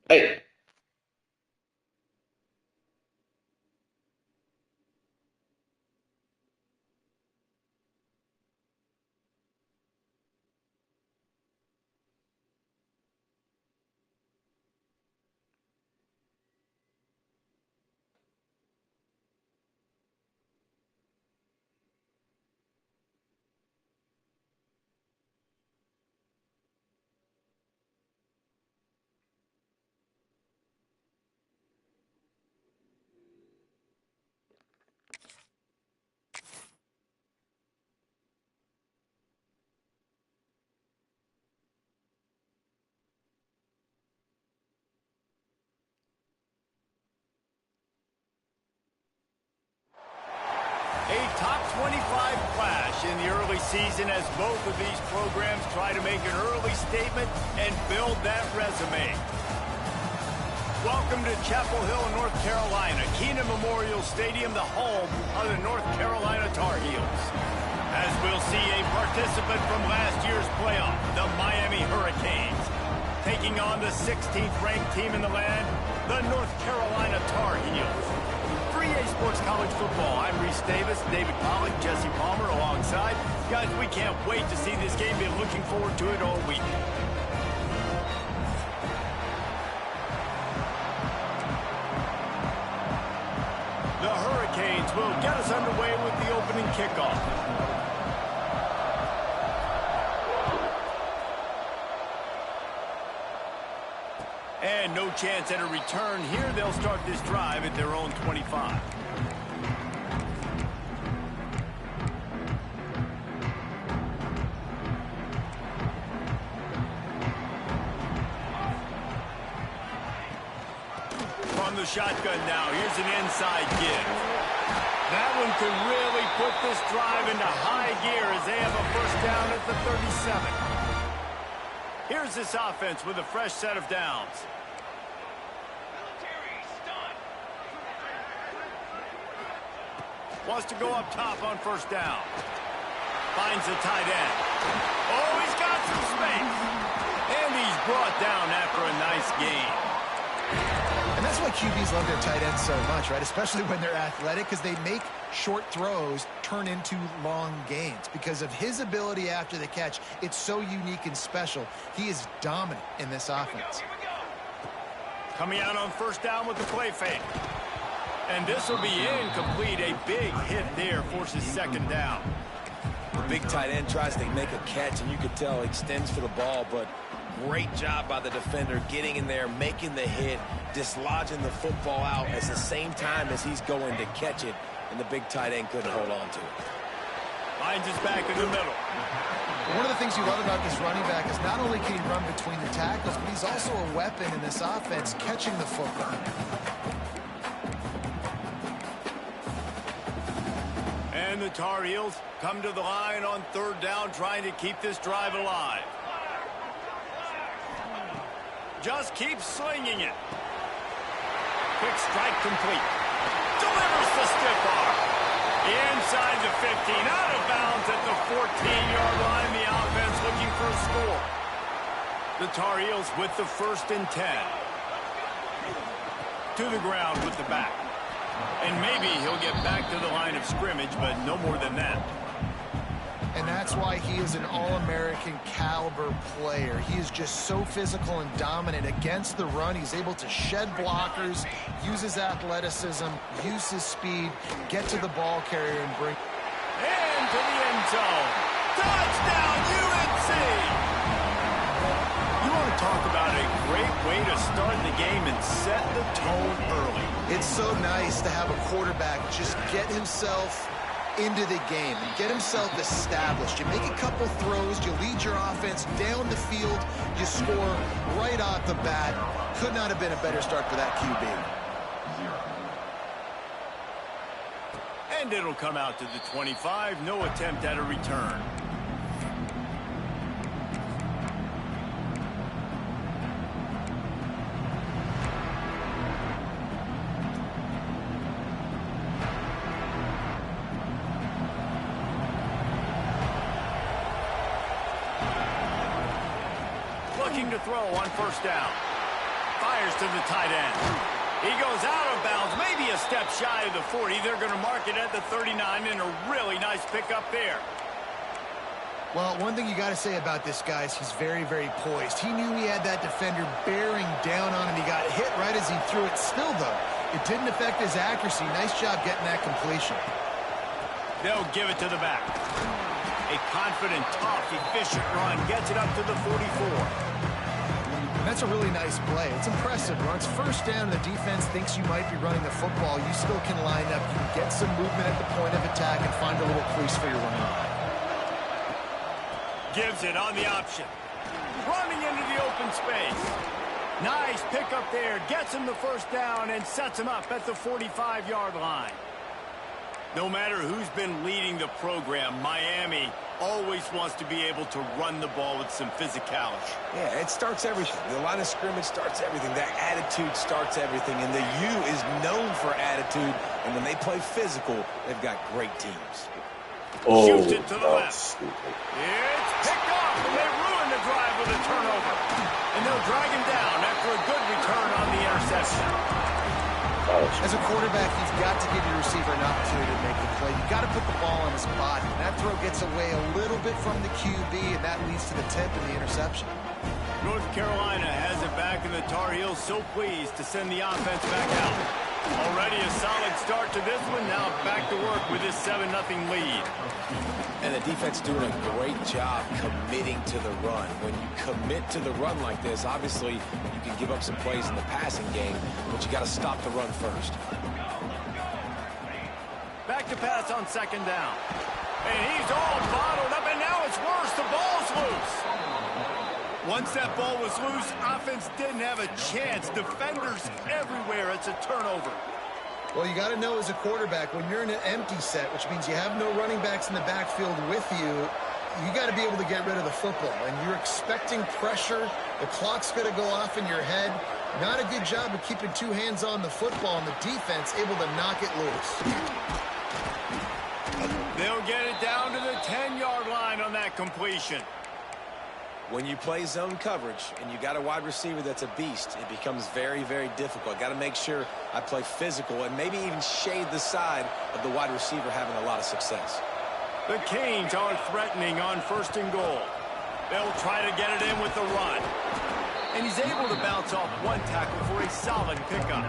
Hey, A top 25 clash in the early season as both of these programs try to make an early statement and build that resume. Welcome to Chapel Hill, North Carolina, Keenan Memorial Stadium, the home of the North Carolina Tar Heels. As we'll see a participant from last year's playoff, the Miami Hurricanes, taking on the 16th ranked team in the land, the North Carolina Tar Heels. 3A Sports College Football. I'm Reese Davis, David Pollock, Jesse Palmer alongside. Guys, we can't wait to see this game. Been looking forward to it all week. The Hurricanes will get us underway with the opening kickoff. And no chance at a return here. They'll start this drive at their own 25. From the shotgun now, here's an inside give. That one could really put this drive into high gear as they have a first down at the 37. Here's this offense with a fresh set of downs. Wants to go up top on first down. Finds the tight end. Oh, he's got some space. And he's brought down after a nice gain. And that's why QBs love their tight ends so much, right? Especially when they're athletic, because they make short throws turn into long gains. Because of his ability after the catch, it's so unique and special. He is dominant in this offense. Coming out on first down with the play fake. And this will be incomplete. A big hit there forces second down. The big tight end tries to make a catch, and you could tell extends for the ball, but great job by the defender getting in there, making the hit, dislodging the football out at the same time as he's going to catch it, and the big tight end couldn't hold on to it. Finds his back in the middle. One of the things you love about this running back is not only can he run between the tackles, but he's also a weapon in this offense, catching the football. And the Tar Heels come to the line on third down, trying to keep this drive alive. Just keep slinging it. Quick strike complete. Delivers the stiff arm. Inside the 15, out of bounds at the 14-yard line. The offense looking for a score. The Tar Heels with the 1st and 10. To the ground with the back. And maybe he'll get back to the line of scrimmage, but no more than that. And that's why he is an All-American caliber player. He is just so physical and dominant against the run. He's able to shed blockers, use his athleticism, use his speed, get to the ball carrier and bring. And to the end zone. Touchdown, UNC! You want to talk about a great way to start the game and set the tone early. It's so nice to have a quarterback just get himself into the game and get himself established. You make a couple throws, you lead your offense down the field, you score right off the bat. Could not have been a better start for that QB. And it'll come out to the 25. No attempt at a return. Looking to throw on first down. fires to the tight end. He goes out of bounds, maybe a step shy of the 40. They're going to mark it at the 39, and a really nice pickup there. Well, one thing you got to say about this guy is he's very, very poised. He knew he had that defender bearing down on him. He got hit right as he threw it. Still, though, it didn't affect his accuracy. Nice job getting that completion. They'll give it to the back. A confident, tough, efficient run gets it up to the 44. That's a really nice play. It's impressive. When it's first down and the defense thinks you might be running the football, you still can line up. You can get some movement at the point of attack and find a little crease for your running back. Gives it on the option. Running into the open space. Nice pickup there. Gets him the first down and sets him up at the 45-yard line. No matter who's been leading the program, Miami always wants to be able to run the ball with some physicality. Yeah, it starts everything. The line of scrimmage starts everything. That attitude starts everything. And the U is known for attitude. And when they play physical, they've got great teams. Shoots it to the left. It's picked off, and they ruin the drive with a turnover. And they'll drag him down after a good return on the interception. As a quarterback, you've got to give your receiver an opportunity to make the play. You've got to put the ball on his body. And that throw gets away a little bit from the QB, and that leads to the tip and the interception. North Carolina has it back, and the Tar Heels so pleased to send the offense back out. Already a solid start to this one. Now back to work with this 7-0 lead. And the defense doing a great job committing to the run. When you commit to the run like this, obviously you can give up some plays in the passing game, but you got to stop the run first. Back to pass on second down. And he's all bottled up, and now it's worse. The ball's loose. Once that ball was loose, offense didn't have a chance. Defenders everywhere. It's a turnover. Well, you got to know as a quarterback, when you're in an empty set, which means you have no running backs in the backfield with you, you got to be able to get rid of the football. And you're expecting pressure. The clock's going to go off in your head. Not a good job of keeping two hands on the football, and the defense able to knock it loose. They'll get it down to the 10-yard line on that completion. When you play zone coverage and you got a wide receiver that's a beast, it becomes very, very difficult. Got to make sure I play physical and maybe even shade the side of the wide receiver having a lot of success. The Canes are threatening on 1st and goal. They'll try to get it in with the run. And he's able to bounce off one tackle for a solid pickup.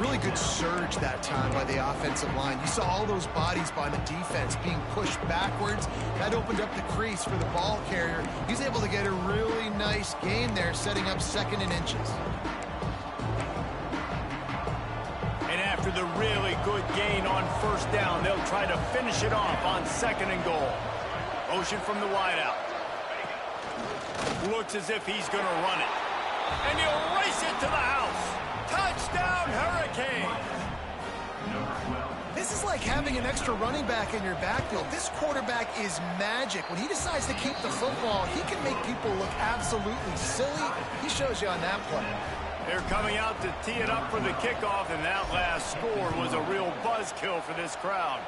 Really good surge that time by the offensive line. You saw all those bodies by the defense being pushed backwards. That opened up the crease for the ball carrier. He's able to get a really nice gain there, setting up 2nd and inches. And after the really good gain on 1st down, they'll try to finish it off on 2nd and goal. Motion from the wideout. Looks as if he's going to run it. And he'll race it to the house. Touchdown, Hurricanes! This is like having an extra running back in your backfield. This quarterback is magic. When he decides to keep the football, he can make people look absolutely silly. He shows you on that play. They're coming out to tee it up for the kickoff, and that last score was a real buzzkill for this crowd.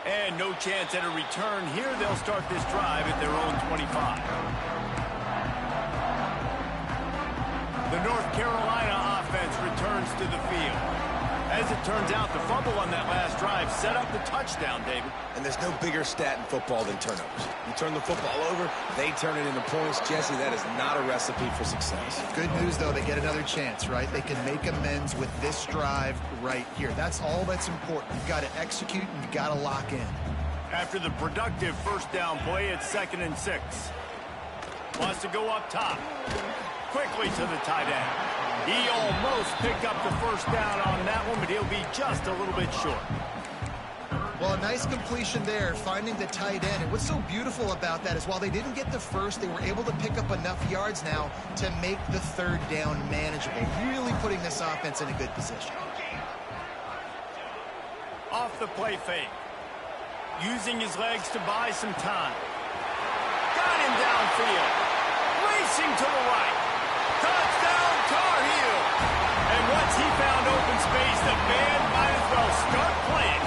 And no chance at a return here. They'll start this drive at their own 25. The North Carolina offense returns to the field. As it turns out, the fumble on that last drive set up the touchdown, David. And there's no bigger stat in football than turnovers. You turn the football over, they turn it into points. Jesse, that is not a recipe for success. Good news, though, they get another chance, right? They can make amends with this drive right here. That's all that's important. You've got to execute, and you've got to lock in. After the productive 1st down play, it's 2nd and 6. Wants to go up top. Quickly to the tight end. He almost picked up the 1st down on that one, but he'll be just a little bit short. Well, a nice completion there, finding the tight end. And what's so beautiful about that is while they didn't get the first, they were able to pick up enough yards now to make the 3rd down manageable, really putting this offense in a good position. Off the play fake. Using his legs to buy some time. Got him downfield. Racing to the right. Touchdown, Tar Heel! And once he found open space, the band might as well start playing.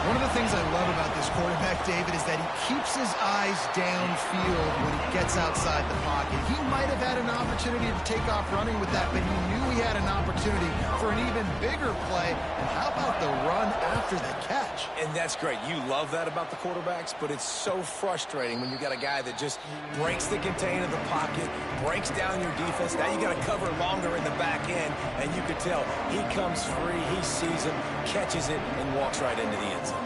One of the things I love about this quarterback, David, is that he keeps his eyes downfield when he gets outside the pocket. He might have had an opportunity to take off running with that, but he knew he had an opportunity for an even bigger play. And how about the run after the catch? And that's great. You love that about the quarterbacks, but it's so frustrating when you got a guy that just breaks the contain of the pocket, breaks down your defense. Now you got to cover longer in the back end, and you could tell he comes free, he sees him, catches it, and walks right into the end zone.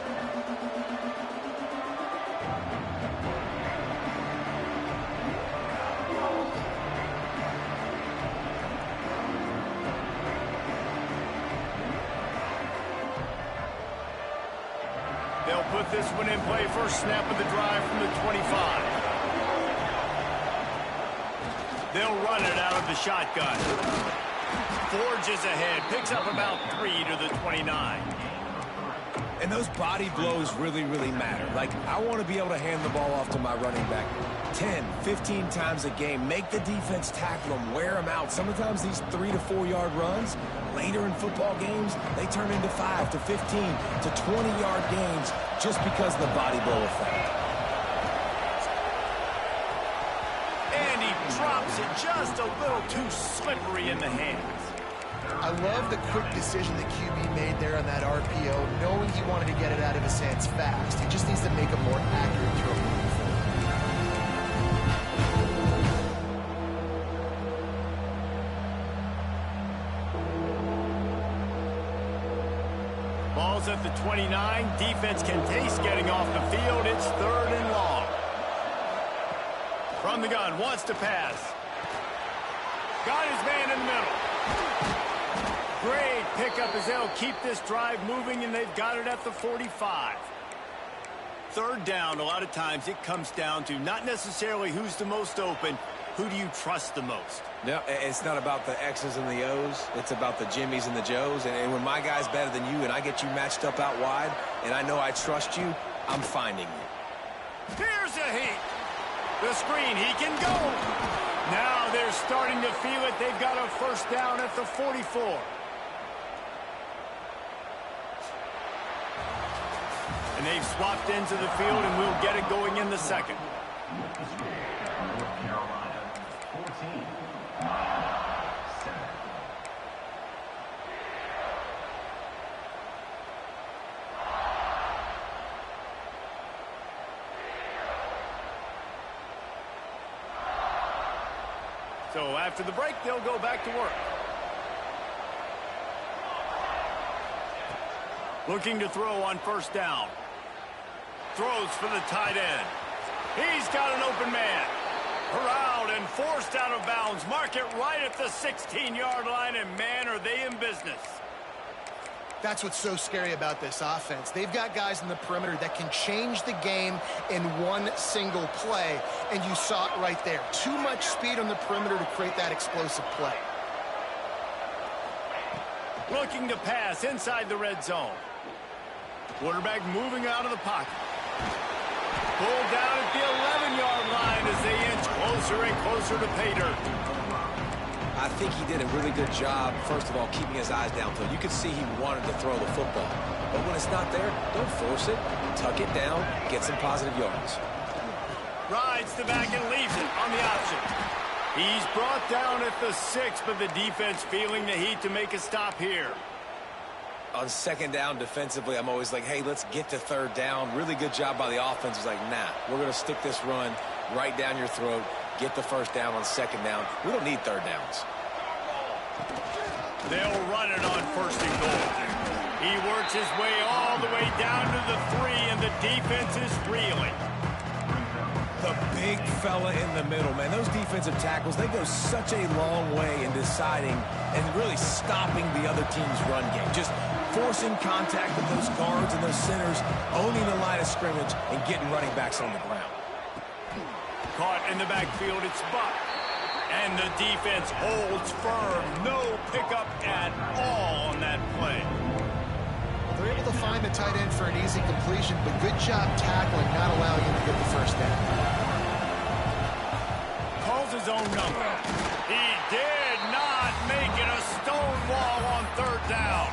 They'll put this one in play. First snap of the drive from the 25. They'll run it out of the shotgun. Forges ahead. Picks up about 3 to the 29. And those body blows really, really matter. Like, I want to be able to hand the ball off to my running back 10, 15 times a game. Make the defense tackle them, wear them out. Sometimes these 3 to 4 yard runs, later in football games, they turn into 5 to 15 to 20-yard gains just because of the body blow effect. And he drops it just a little too slippery in the hands. I love the quick decision that QB made there on that RPO, knowing he wanted to get it out of his hands fast. He just needs to make a more accurate throw moving forward. Ball's at the 29. Defense can taste getting off the field. It's 3rd and long. From the gun, wants to pass. Got his man in the middle. Great pickup as they'll keep this drive moving, and they've got it at the 45. 3rd down, a lot of times it comes down to not necessarily who's the most open, who do you trust the most? No, it's not about the X's and the O's. It's about the Jimmies and the Joes. And when my guy's better than you and I get you matched up out wide and I know I trust you, I'm finding you. Here's a heat. The screen, he can go. Now they're starting to feel it. They've got a 1st down at the 44. And they've swapped into the field, and we'll get it going in the 2nd. So after the break, they'll go back to work. Looking to throw on 1st down. Throws for the tight end. He's got an open man. Corralled and forced out of bounds. Mark it right at the 16-yard line, and man, are they in business. That's what's so scary about this offense. They've got guys in the perimeter that can change the game in one single play, and you saw it right there. Too much speed on the perimeter to create that explosive play. Looking to pass inside the red zone. Quarterback moving out of the pocket. Pulled down at the 11-yard line as they inch closer and closer to pay dirt. I think he did a really good job, first of all, keeping his eyes downfield. You could see he wanted to throw the football. But when it's not there, don't force it. Tuck it down, get some positive yards. Rides the back and leaves it on the option. He's brought down at the 6, but the defense feeling the heat to make a stop here. On 2nd down defensively, I'm always like, hey, let's get to 3rd down. Really good job by the offense. It's like, nah, we're going to stick this run right down your throat. Get the 1st down on 2nd down. We don't need 3rd downs. They'll run it on 1st and goal. He works his way all the way down to the 3, and the defense is reeling. The big fella in the middle, man. Those defensive tackles, they go such a long way in deciding and really stopping the other team's run game. Just forcing contact with those guards and those centers, owning the line of scrimmage, and getting running backs on the ground. Caught in the backfield, it's Buck. And the defense holds firm. No pickup at all on that play. They're able to find the tight end for an easy completion, but good job tackling, not allowing him to get the 1st down. Calls his own number. He did not make it. A stone wall on 3rd down.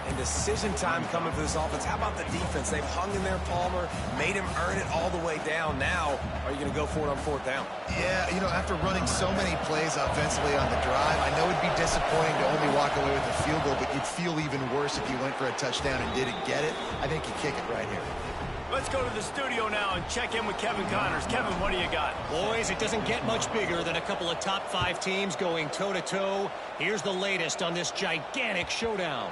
And to decision time coming for this offense. How about the defense? They've hung in there, Palmer, made him earn it all the way down. Now, are you going to go for it on fourth down? Yeah, you know, after running so many plays offensively on the drive, I know it'd be disappointing to only walk away with a field goal, but you'd feel even worse if you went for a touchdown and didn't get it. I think you kick it right here. Let's go to the studio now and check in with Kevin Connors. Kevin, what do you got? Boys, it doesn't get much bigger than a couple of top 5 teams going toe-to-toe. Here's the latest on this gigantic showdown.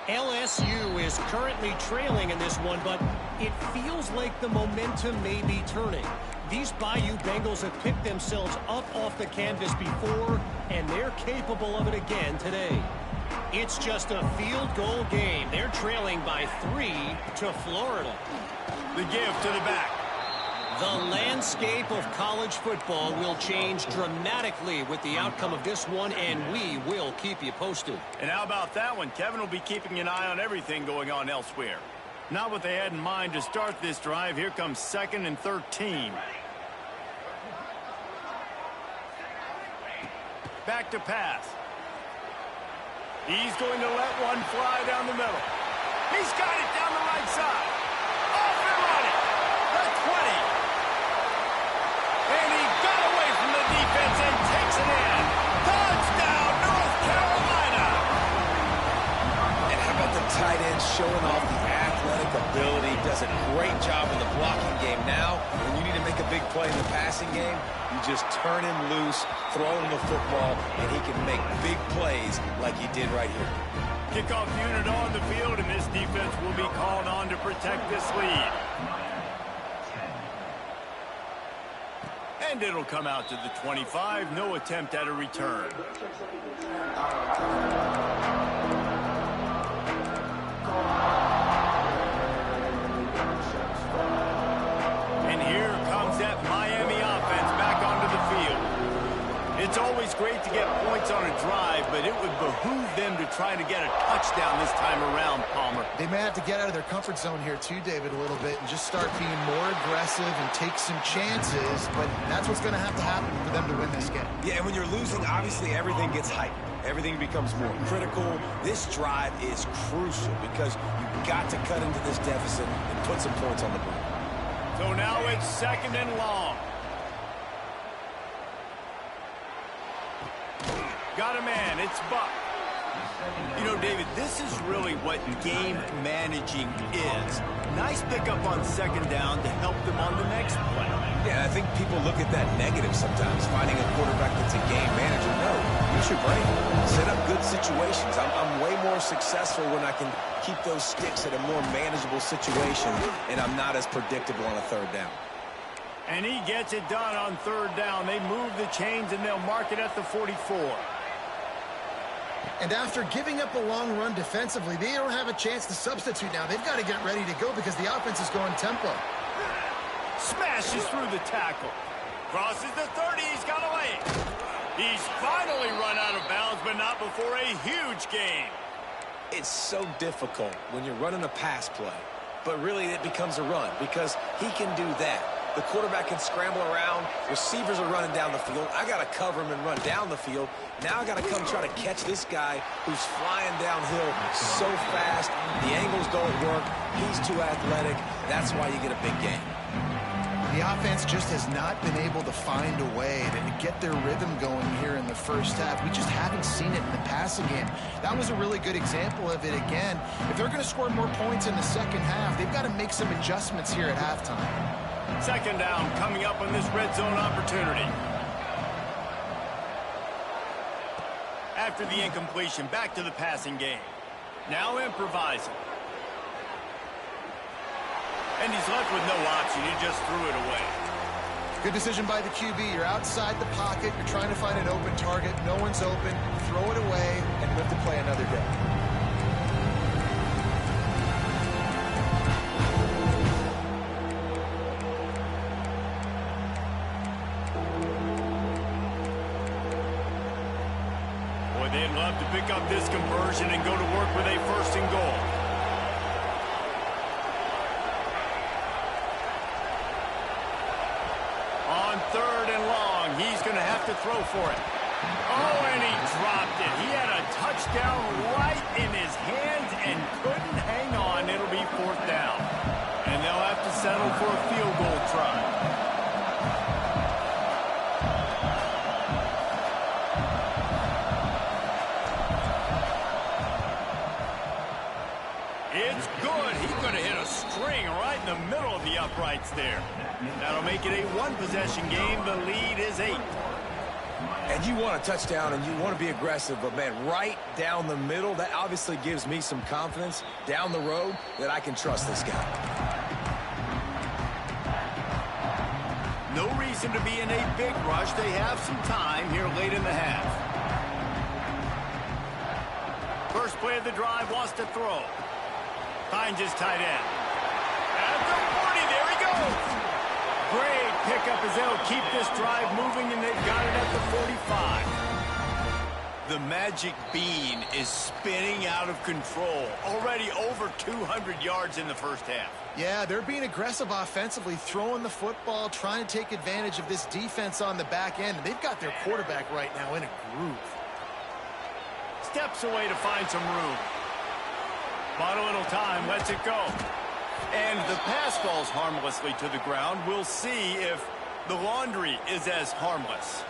LSU is currently trailing in this one, but it feels like the momentum may be turning. These Bayou Bengals have picked themselves up off the canvas before, and they're capable of it again today. It's just a field goal game. They're trailing by 3 to Florida. The give to the back. The landscape of college football will change dramatically with the outcome of this one, and we will keep you posted. And how about that one? Kevin will be keeping an eye on everything going on elsewhere. Not what they had in mind to start this drive. Here comes 2nd and 13. Back to pass. He's going to let one fly down the middle. He's got it down the right side. Off and running. The 20. And he got away from the defense and takes it in. Touchdown, North Carolina. And how about the tight end showing off the athletic ability? Does a great job in the blocking game. Now, when you need to make a big play in the passing game, you just turn him loose, throw him the football, and he can make big plays like he did right here. Kickoff unit on the field, and this defense will be called on to protect this lead. And it'll come out to the 25. No attempt at a return. And here comes that Miami offense back onto the field. It's always great to get points on a drive, but it would behoove them to try to get a touchdown this time around, Palmer. They may have to get out of their comfort zone here too, David, a little bit and just start being more aggressive and take some chances, but that's what's going to happen for them to win this game. Yeah, and when you're losing, obviously everything gets hyped. Everything becomes more critical. This drive is crucial because you've got to cut into this deficit and put some points on the board. So now it's 2nd and long. Got a man. It's Buck. You know, David, this is really what game managing is. Nice pickup on 2nd down to help them on the next play. Yeah, I think people look at that negative sometimes, finding a quarterback that's a game manager. No, use your brain. Set up good situations. I'm way more successful when I can keep those sticks at a more manageable situation, and I'm not as predictable on a 3rd down. And he gets it done on 3rd down. They move the chains, and they'll mark it at the 44. And after giving up a long run defensively, they don't have a chance to substitute now. They've got to get ready to go because the offense is going tempo. Smashes through the tackle. Crosses the 30. He's got away. He's finally run out of bounds, but not before a huge gain. It's so difficult when you're running a pass play, but really it becomes a run because he can do that. The quarterback can scramble around. Receivers are running down the field. I got to cover him and run down the field. Now I got to come try to catch this guy who's flying downhill so fast. The angles don't work. He's too athletic. That's why you get a big gain. The offense just has not been able to find a way to get their rhythm going here in the first half. We just haven't seen it in the passing game. That was a really good example of it again. If they're going to score more points in the second half, they've got to make some adjustments here at halftime. 2nd down coming up on this red zone opportunity. After the incompletion, back to the passing game. Now improvising. And he's left with no option. He just threw it away. Good decision by the QB. You're outside the pocket. You're trying to find an open target. No one's open. Throw it away and live to play another day. They'd love to pick up this conversion and go to work with a 1st and goal. On 3rd and long, he's going to have to throw for it. Oh, and he dropped it. He had a touchdown right in his hands and settle for a field goal try. It's good. He's going to hit a string right in the middle of the uprights there. That'll make it a one-possession game. The lead is 8. And you want a touchdown and you want to be aggressive, but man, right down the middle, that obviously gives me some confidence down the road that I can trust this guy. No reason to be in a big rush. They have some time here late in the half. First play of the drive, wants to throw. Finds his tight end. At the 40, there he goes. Great pickup as they'll keep this drive moving, and they've got it at the 45. The magic bean is spinning out of control. Already over 200 yards in the first half. Yeah, they're being aggressive offensively, throwing the football, trying to take advantage of this defense on the back end. They've got their quarterback right now in a groove. Steps away to find some room. Bought a little time, lets it go. And the pass falls harmlessly to the ground. We'll see if the laundry is as harmless.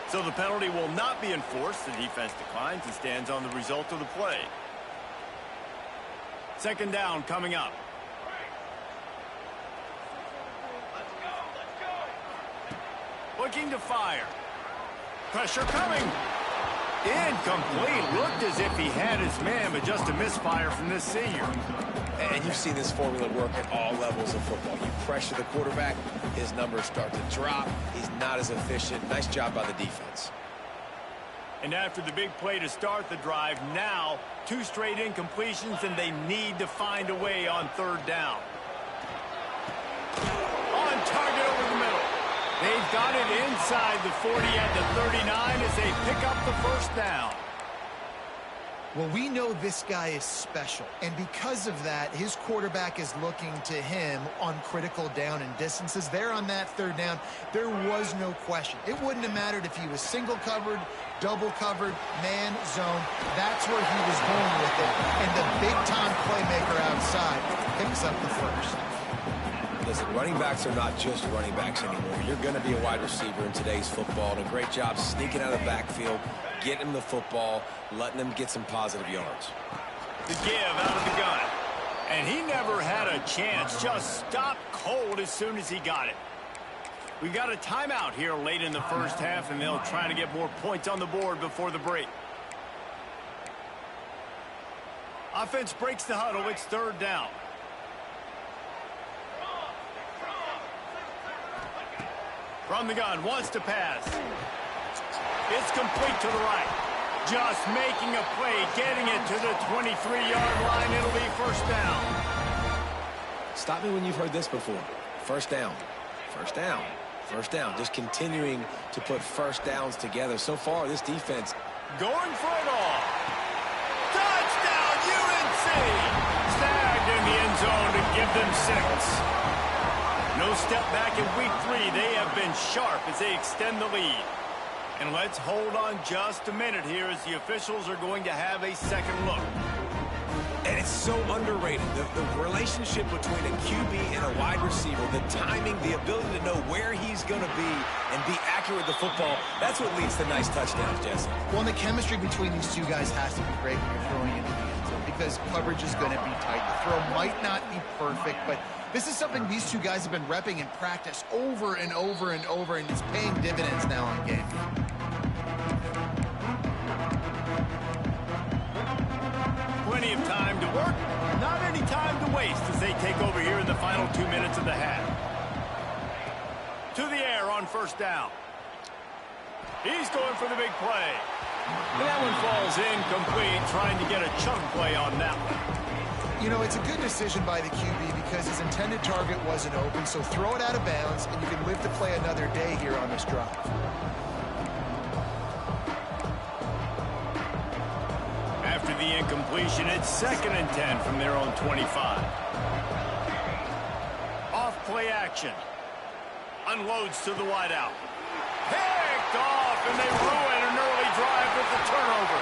So the penalty will not be enforced. The defense declines and stands on the result of the play. Second down coming up. Looking to fire. Pressure coming. Incomplete. Looked as if he had his man, but just a misfire from this senior. And you've seen this formula work at all levels of football. You pressure the quarterback, his numbers start to drop. He's not as efficient. Nice job by the defense. And after the big play to start the drive, now 2 straight incompletions, and they need to find a way on third down. On target over the middle. They've got it inside the 40 at the 39 as they pick up the first down. Well, we know this guy is special, and because of that, his quarterback is looking to him on critical down and distances. There on that third down, there was no question. It wouldn't have mattered if he was single covered, double covered, man, zone. That's where he was going with it, and the big-time playmaker outside picks up the first. Listen, running backs are not just running backs anymore. You're going to be a wide receiver in today's football. And a great job sneaking out of the backfield, getting him the football, letting him get some positive yards. The give out of the gun. And he never had a chance. Just stopped cold as soon as he got it. We've got a timeout here late in the first half, and they'll try to get more points on the board before the break. Offense breaks the huddle. It's third down. From the gun, wants to pass. It's complete to the right. Just making a play, getting it to the 23-yard line. It'll be first down. Stop me when you've heard this before. First down. First down. First down. Just continuing to put first downs together. So far, this defense going for it all. Touchdown, UNC! Snagged in the end zone to give them 6. No step back in week 3. They have been sharp as they extend the lead. And let's hold on just a minute here as the officials are going to have a second look. And it's so underrated. The relationship between a QB and a wide receiver, the timing, the ability to know where he's going to be and be accurate with the football, that's what leads to nice touchdowns, Jesse. Well, and the chemistry between these two guys has to be great when you're throwing into the end zone because coverage is going to be tight. The throw might not be perfect, but this is something these two guys have been repping in practice over and over and over, and it's paying dividends now in game. Plenty of time to work, not any time to waste as they take over here in the final 2 minutes of the half. To the air on first down. He's going for the big play. And that one falls incomplete, trying to get a chunk play on that one. You know, it's a good decision by the QB because his intended target wasn't open, so throw it out of bounds, and you can live to play another day here on this drive. After the incompletion, it's 2nd and 10 from their own 25. Off play action. Unloads to the wideout. Picked off, and they ruin an early drive with the turnover.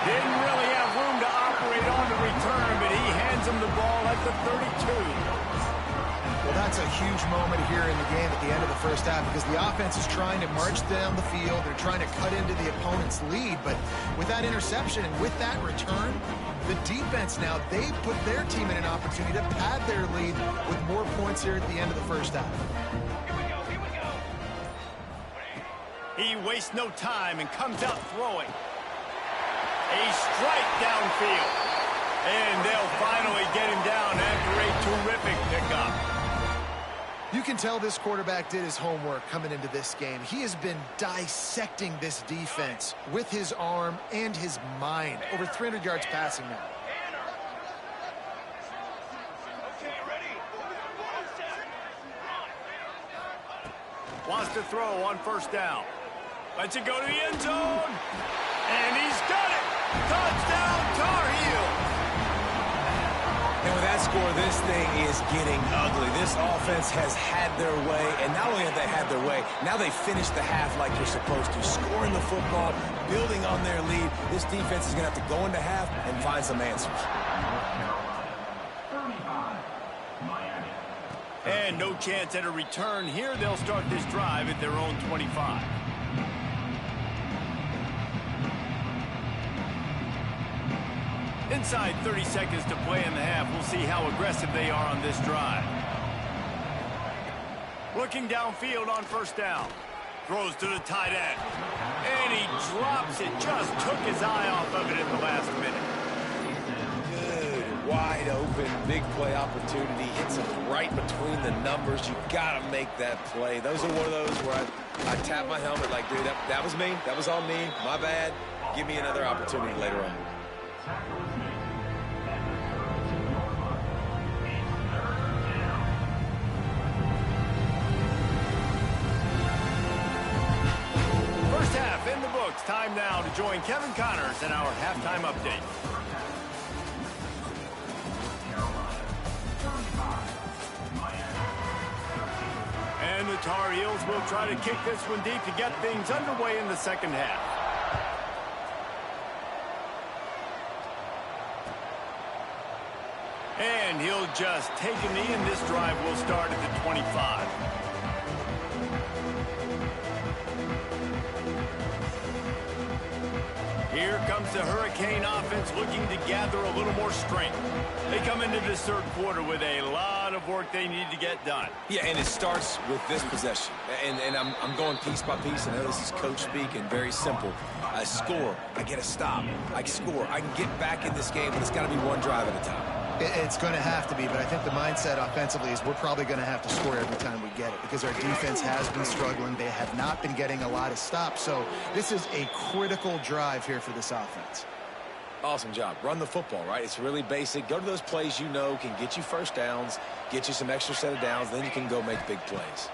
Didn't really have room to operate on the return, but he hands him the ball at the 32. Well, That's a huge moment here in the game at the end of the first half because the offense is trying to march down the field. They're trying to cut into the opponent's lead. But with that interception and with that return, the defense now, they put their team in an opportunity to pad their lead with more points here at the end of the first half. He wastes no time and comes out throwing. A strike downfield. And they'll finally get him down after a terrific pickup. You can tell this quarterback did his homework coming into this game. He has been dissecting this defense with his arm and his mind. Over 300 yards passing now. Wants to throw on first down. Lets it go to the end zone. And he's got it. Touchdown, Tar Heels. And with that score, this thing is getting ugly. This offense has had their way, and not only have they had their way, now they finished the half like you're supposed to, scoring the football, building on their lead. This defense is going to have to go into half and find some answers. And no chance at a return here. They'll start this drive at their own 25. Inside 30 seconds to play in the half. We'll see how aggressive they are on this drive. Looking downfield on first down. Throws to the tight end. And he drops it. Just took his eye off of it in the last minute. Good, wide open, big play opportunity. Hits him right between the numbers. You got to make that play. Those are one of those where I tap my helmet like, dude, that was me. That was on me. My bad. Give me another opportunity later on. First half in the books. Time now to join Kevin Connors in our halftime update. And the Tar Heels will try to kick this one deep to get things underway in the second half. And he'll just take a knee, and this drive will start at the 25. Here comes the Hurricane offense looking to gather a little more strength. They come into this third quarter with a lot of work they need to get done. Yeah, and it starts with this possession. And I'm going piece by piece. I know this is coach speak and very simple. I score. I get a stop. I score. I can get back in this game, but it's got to be one drive at a time. It's going to have to be, but I think the mindset offensively is we're probably going to have to score every time we get it because our defense has been struggling. They have not been getting a lot of stops, so this is a critical drive here for this offense. Awesome job. Run the football, right? It's really basic. Go to those plays you know can get you first downs, get you some extra set of downs, then you can go make big plays.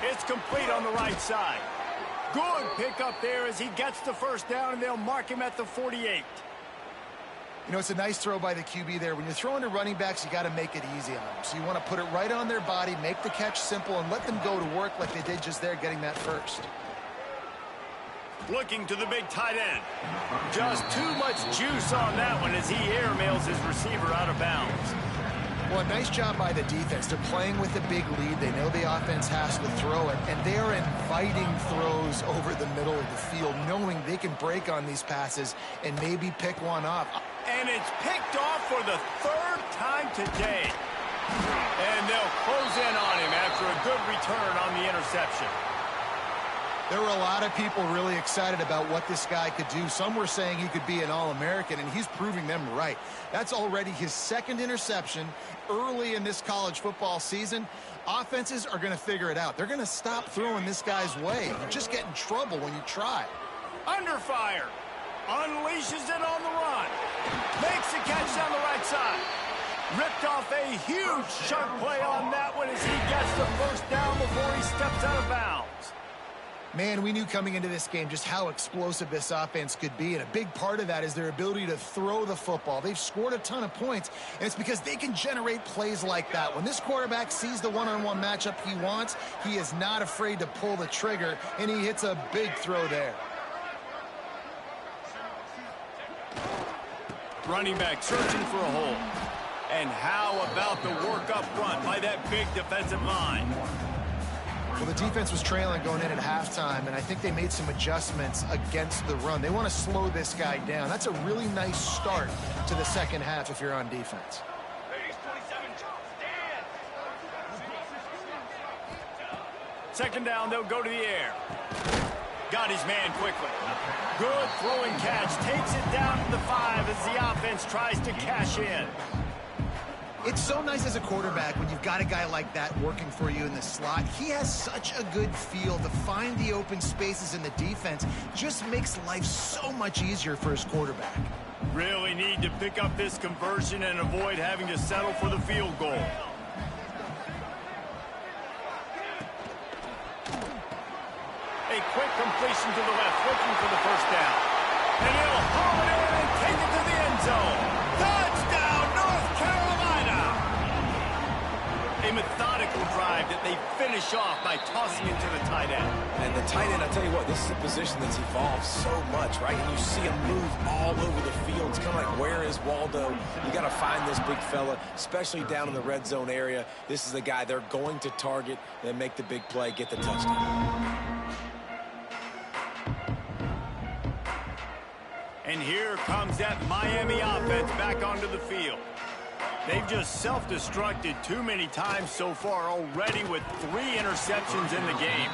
It's complete on the right side. Good pickup there as he gets the first down, and they'll mark him at the 48. You know, it's a nice throw by the QB there. When you're throwing to running backs, you got to make it easy on them. So you want to put it right on their body, make the catch simple, and let them go to work like they did just there, getting that first. Looking to the big tight end. Just too much juice on that one as he airmails his receiver out of bounds. Well, nice job by the defense. They're playing with a big lead. They know the offense has to throw it, and they are inviting throws over the middle of the field, knowing they can break on these passes and maybe pick one off. And it's picked off for the third time today. And they'll close in on him after a good return on the interception. There were a lot of people really excited about what this guy could do. Some were saying he could be an All-American, and he's proving them right. That's already his second interception early in this college football season. Offenses are going to figure it out. They're going to stop throwing this guy's way. You just get in trouble when you try. Under fire. Unleashes it on the run. Makes the catch down the right side. Ripped off a huge chunk play on that one as he gets the first down before he steps out of bounds. Man, we knew coming into this game just how explosive this offense could be, and a big part of that is their ability to throw the football. They've scored a ton of points, and it's because they can generate plays like that. When this quarterback sees the one-on-one matchup he wants, he is not afraid to pull the trigger, and he hits a big throw there. Running back searching for a hole. And how about the work up front by that big defensive line? Well, the defense was trailing going in at halftime, and I think they made some adjustments against the run. They want to slow this guy down. That's a really nice start to the second half if you're on defense. Second down, they'll go to the air. Got his man quickly. Good throwing catch. Takes it down to the 5 as the offense tries to cash in. It's so nice as a quarterback when you've got a guy like that working for you in the slot. He has such a good feel to find the open spaces in the defense. Just makes life so much easier for his quarterback. Really need to pick up this conversion and avoid having to settle for the field goal. A quick completion to the left, looking for the first down. And he'll haul it in and take it to the end zone. Touchdown, North Carolina! A methodical drive that they finish off by tossing it to the tight end. And the tight end, I tell you what, this is a position that's evolved so much, right? And you see him move all over the field. It's kind of like, where is Waldo? You got to find this big fella, especially down in the red zone area. This is the guy they're going to target and make the big play, get the touchdown. And here comes that Miami offense back onto the field. They've just self-destructed too many times so far already with 3 interceptions in the game.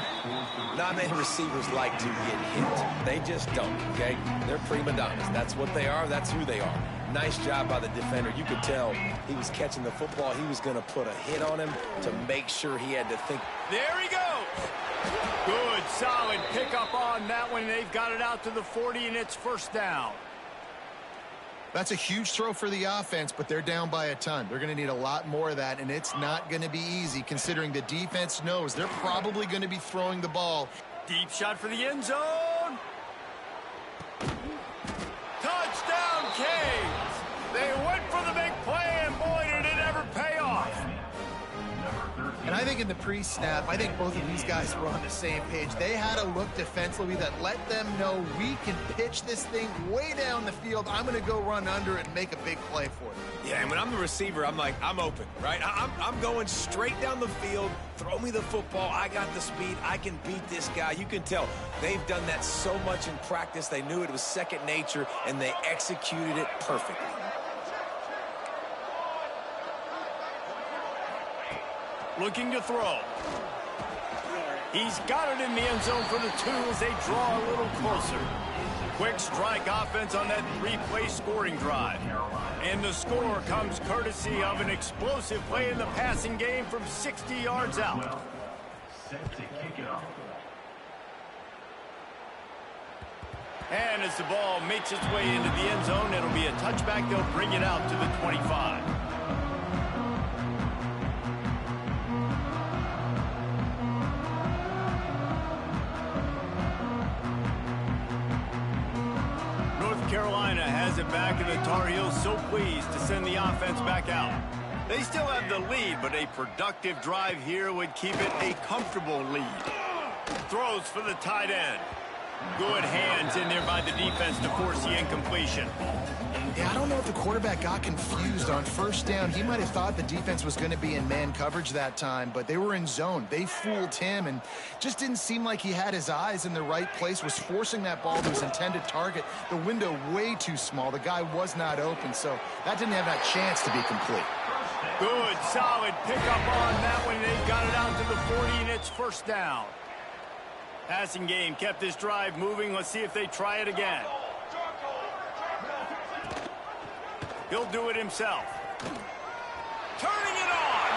Not many receivers like to get hit. They just don't, okay? They're prima donnas. That's what they are. That's who they are. Nice job by the defender. You could tell he was catching the football. He was going to put a hit on him to make sure he had to think. There he goes. Good, solid pickup on that one. They've got it out to the 40, and it's first down. That's a huge throw for the offense, but they're down by a ton. They're going to need a lot more of that, and it's not going to be easy considering the defense knows they're probably going to be throwing the ball. Deep shot for the end zone. Touchdown, Canes. They went for the big play, and boy, did it ever pay off. And I think in the pre-snap, I think both of these guys were on the same page. They had a look defensively that let them know we can pitch this thing way down the field. I'm going to go run under it and make a big play for it. Yeah, and when I'm the receiver, I'm like, I'm open, right? I'm going straight down the field. Throw me the football. I got the speed. I can beat this guy. You can tell they've done that so much in practice. They knew it was second nature, and they executed it perfectly. Looking to throw. He's got it in the end zone for the 2 as they draw a little closer. Quick strike offense on that 3-play scoring drive. And the score comes courtesy of an explosive play in the passing game from 60 yards out. And as the ball makes its way into the end zone, it'll be a touchback. They'll bring it out to the 25. Carolina has it back, and the Tar Heels so pleased to send the offense back out. They still have the lead, but a productive drive here would keep it a comfortable lead. Throws for the tight end. Good hands in there by the defense to force the incompletion. Yeah, I don't know if the quarterback got confused on first down. He might have thought the defense was going to be in man coverage that time, but they were in zone. They fooled him and just didn't seem like he had his eyes in the right place, was forcing that ball to his intended target. The window way too small. The guy was not open, so that didn't have that chance to be complete. Good, solid pickup on that one. They've got it out to the 40, and it's first down. Passing game kept this drive moving. Let's see if they try it again. He'll do it himself. Turning it on.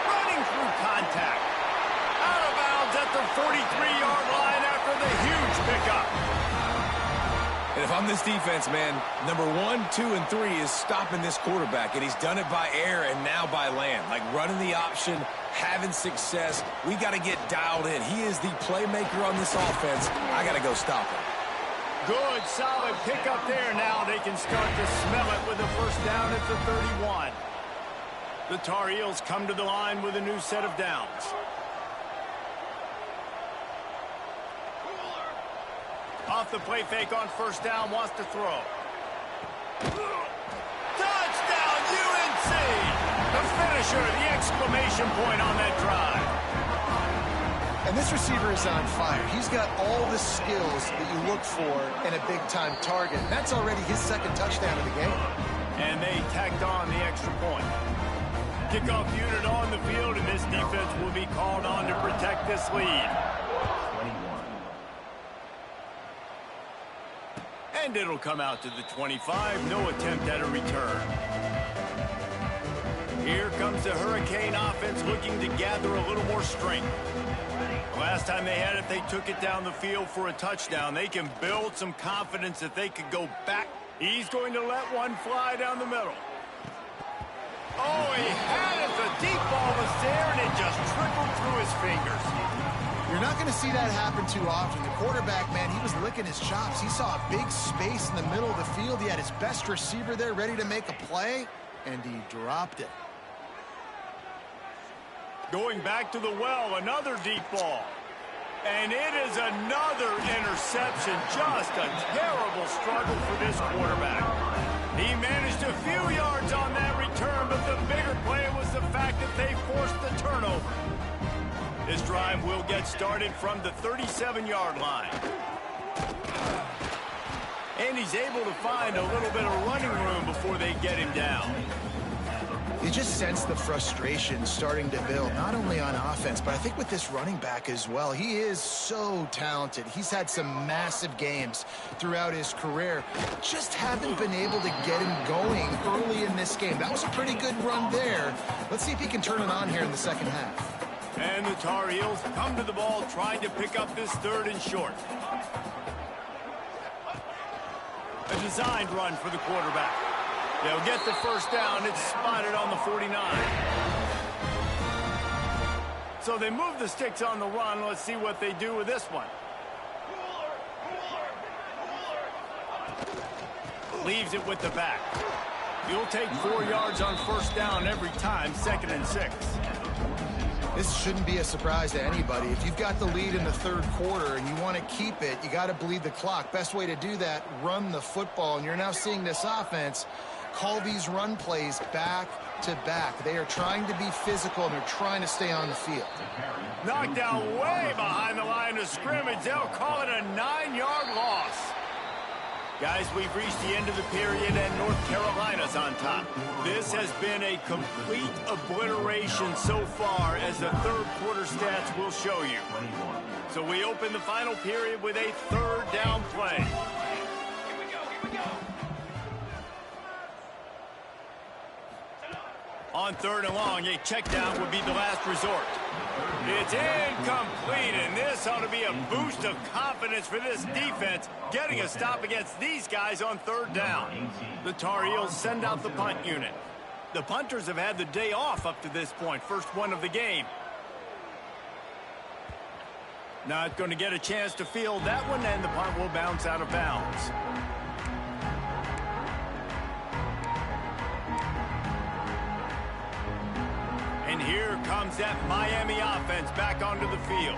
Running through contact. Out of bounds at the 43-yard line after the huge pickup. And if I'm this defense, man, number 1, 2, and 3 is stopping this quarterback. And he's done it by air and now by land. Like running the option, having success. We got to get dialed in. He is the playmaker on this offense. I got to go stop him. Good, solid pickup there. Now they can start to smell it with a first down at the 31. The Tar Heels come to the line with a new set of downs. Off the play fake on first down, wants to throw. Touchdown, UNC! finisher, the exclamation point on that drive. And this receiver is on fire. He's got all the skills that you look for in a big-time target. That's already his second touchdown of the game. And they tacked on the extra point. Kickoff unit on the field, and this defense will be called on to protect this lead. And it'll come out to the 25. No attempt at a return. Here comes the Hurricane offense looking to gather a little more strength. Last time they had it, they took it down the field for a touchdown. They can build some confidence that they could go back. He's going to let one fly down the middle. Oh, he had it. The deep ball was there, and it just trickled through his fingers. You're not going to see that happen too often. The quarterback, man, he was licking his chops. He saw a big space in the middle of the field. He had his best receiver there ready to make a play, and he dropped it. Going back to the well, another deep ball. And it is another interception. Just a terrible struggle for this quarterback. He managed a few yards on that return, but the bigger play was the fact that they forced the turnover. This drive will get started from the 37-yard line. And he's able to find a little bit of running room before they get him down. You just sense the frustration starting to build, not only on offense, but I think with this running back as well. He is so talented. He's had some massive games throughout his career. Just haven't been able to get him going early in this game. That was a pretty good run there. Let's see if he can turn it on here in the second half. And the Tar Heels come to the ball trying to pick up this third and short. A designed run for the quarterback. They'll get the first down. It's spotted on the 49. So they move the sticks on the run. Let's see what they do with this one. Leaves it with the back. You'll take 4 yards on first down every time, 2nd and 6. This shouldn't be a surprise to anybody. If you've got the lead in the third quarter and you want to keep it, you got to bleed the clock. Best way to do that, run the football. And you're now seeing this offense call these run plays back to back. They are trying to be physical, and they're trying to stay on the field. Knocked down way behind the line of scrimmage. They'll call it a 9-yard loss. Guys, we've reached the end of the period, and North Carolina's on top. This has been a complete obliteration so far, as the third quarter stats will show you. So we open the final period with a third down play. On third and long, a check down would be the last resort. It's incomplete, and this ought to be a boost of confidence for this defense, getting a stop against these guys on third down. The Tar Heels send out the punt unit. The punters have had the day off up to this point, first one of the game. Not going to get a chance to field that one, and the punt will bounce out of bounds. And here comes that Miami offense back onto the field.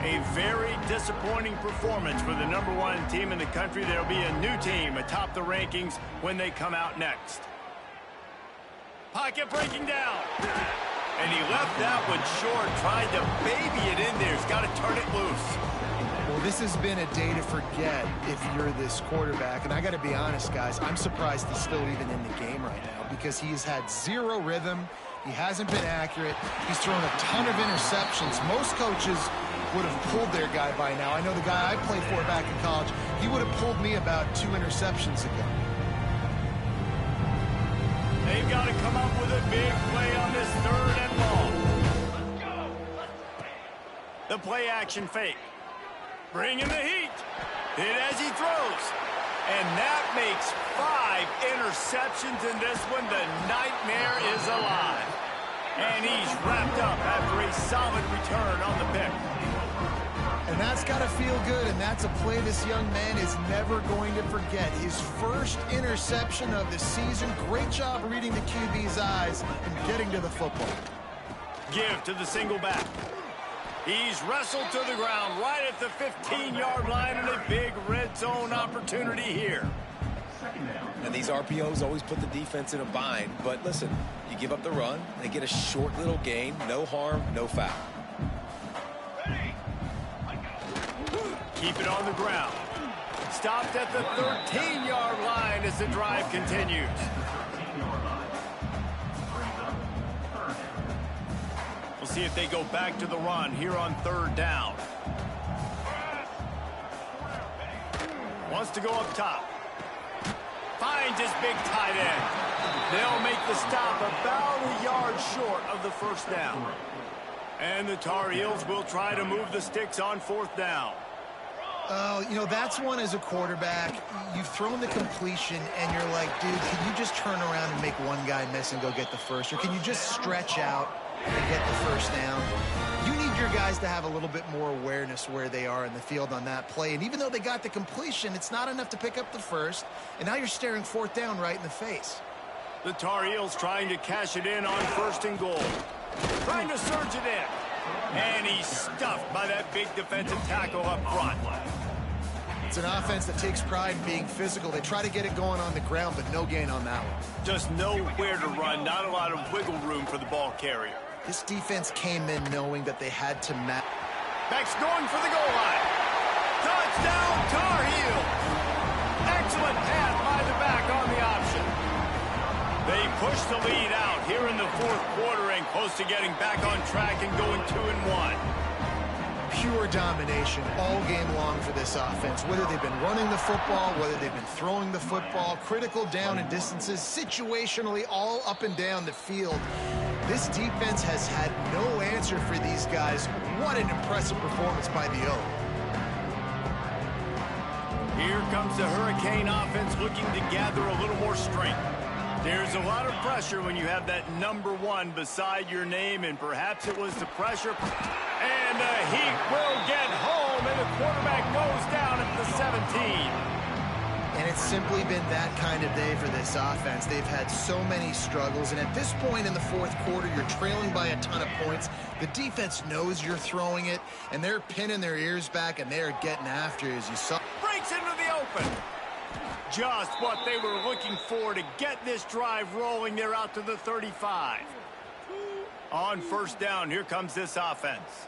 A very disappointing performance for the #1 team in the country. There'll be a new team atop the rankings when they come out next. Pocket breaking down. And he left that one short, tried to baby it in there. He's got to turn it loose. Well, this has been a day to forget if you're this quarterback. And I got to be honest, guys, I'm surprised he's still even in the game right now, because he's had zero rhythm. He hasn't been accurate. He's thrown a ton of interceptions. Most coaches would have pulled their guy by now. I know the guy I played for back in college, he would have pulled me about 2 interceptions ago. They've got to come up with a big play on this third and long. Let's go. The play action fake. Bringing the heat. Hit as he throws. And that makes 5 interceptions in this one. The nightmare is alive. And he's wrapped up after a solid return on the pick. And that's got to feel good, and that's a play this young man is never going to forget. His first interception of the season. Great job reading the QB's eyes and getting to the football. Give to the single back. He's wrestled to the ground right at the 15-yard line, and a big red zone opportunity here. Second down. And these RPOs always put the defense in a bind. But listen, you give up the run, they get a short little gain, no harm, no foul. Keep it on the ground. Stopped at the 13-yard line as the drive continues. We'll see if they go back to the run here on 3rd down. Wants to go up top. Finds his big tight end. They'll make the stop about a yard short of the 1st down. And the Tar Heels will try to move the sticks on 4th down. Oh, you know, that's one as a quarterback. You've thrown the completion, and you're like, dude, can you just turn around and make one guy miss and go get the first? Or can you just stretch out and get the 1st down? You need your guys to have a little bit more awareness where they are in the field on that play. And even though they got the completion, it's not enough to pick up the 1st. And now you're staring 4th down right in the face. The Tar Heels trying to cash it in on 1st and goal. Trying to surge it in. And he's stuffed by that big defensive tackle up front. It's an offense that takes pride in being physical. They try to get it going on the ground, but no gain on that one. Just nowhere to run. Not a lot of wiggle room for the ball carrier. This defense came in knowing that they had to match. Beck's going for the goal line. Touchdown, Tar Heels. Excellent pass by the back on the option. They push the lead out here in the 4th quarter and close to getting back on track and going 2-1. Pure domination all game long for this offense. Whether they've been running the football, whether they've been throwing the football, critical down and distances, situationally all up and down the field. This defense has had no answer for these guys. What an impressive performance by the O. Here comes the Hurricane offense looking to gather a little more strength. There's a lot of pressure when you have that number 1 beside your name, and perhaps it was the pressure. And the Heat will get home, and the quarterback goes down at the 17. And it's simply been that kind of day for this offense. They've had so many struggles, and at this point in the 4th quarter, you're trailing by a ton of points. The defense knows you're throwing it, and they're pinning their ears back, and they're getting after, as you saw. Breaks into the open. Just what they were looking for to get this drive rolling. They're out to the 35. On 1st down, here comes this offense.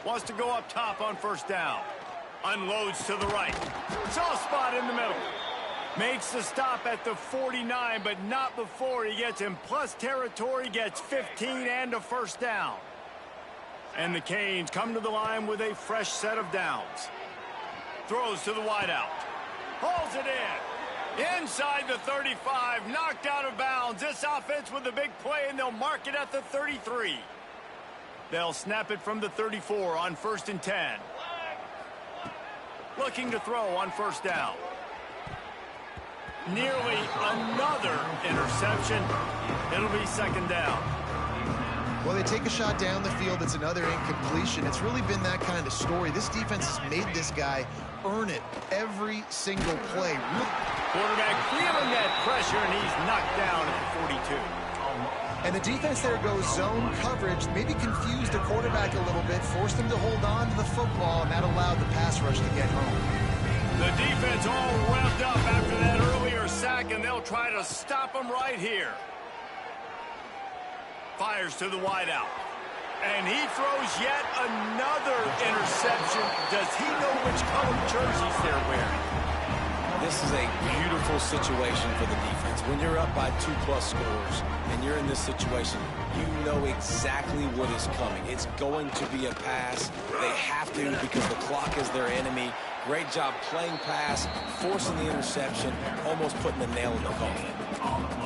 Wants to go up top on 1st down. Unloads to the right. Soft spot in the middle. Makes the stop at the 49, but not before he gets in plus territory, gets 15 and a 1st down. And the Canes come to the line with a fresh set of downs. Throws to the wideout. Pulls it in. Inside the 35, knocked out of bounds. This offense with a big play, and they'll mark it at the 33. They'll snap it from the 34 on 1st and 10. Looking to throw on 1st down. Nearly another interception. It'll be 2nd down. Well, they take a shot down the field. It's another incompletion. It's really been that kind of story. This defense has made this guy earn it every single play. Quarterback feeling that pressure, and he's knocked down at the 42. And the defense there goes zone coverage, maybe confused the quarterback a little bit, forced him to hold on to the football, and that allowed the pass rush to get home. The defense all revved up after that earlier sack, and they'll try to stop him right here. Fires to the wideout. And he throws yet another interception. Does he know which color jerseys they're wearing? This is a beautiful situation for the defense. When you're up by 2+ scores and you're in this situation, you know exactly what is coming. It's going to be a pass. They have to because the clock is their enemy. Great job playing pass, forcing the interception, almost putting the nail in the coffin.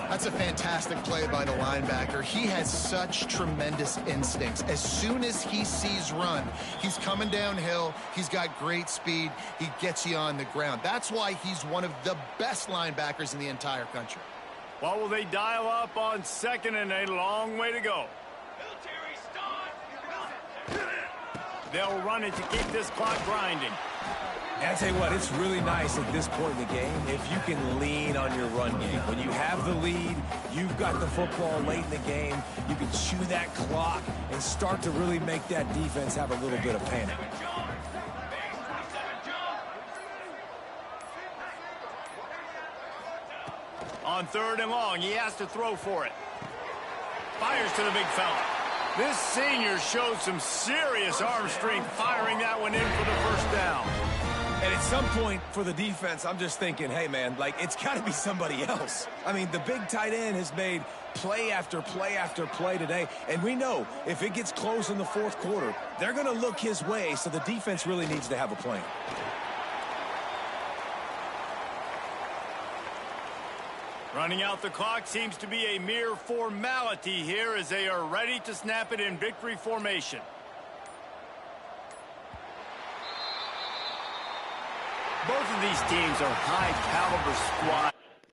That's a fantastic play by the linebacker. He has such tremendous instincts. As soon as he sees run, he's coming downhill. He's got great speed. He gets you on the ground. That's why he's one of the best linebackers in the entire country. What will they dial up on 2nd and a long way to go? They'll run it to keep this clock grinding. And I tell you what, it's really nice at this point in the game if you can lean on your run game. When you have the lead, you've got the football late in the game, you can chew that clock and start to really make that defense have a little bit of panic. on 3rd and long. He has to throw for it. Fires to the big fella. This senior showed some serious arm strength firing that one in for the first down. And at some point for the defense, I'm just thinking, hey, man, like, it's got to be somebody else. I mean, the big tight end has made play after play after play today. And we know if it gets close in the 4th quarter, they're going to look his way, so the defense really needs to have a plan. Running out the clock seems to be a mere formality here as they are ready to snap it in victory formation. Both of these teams are high-caliber squads.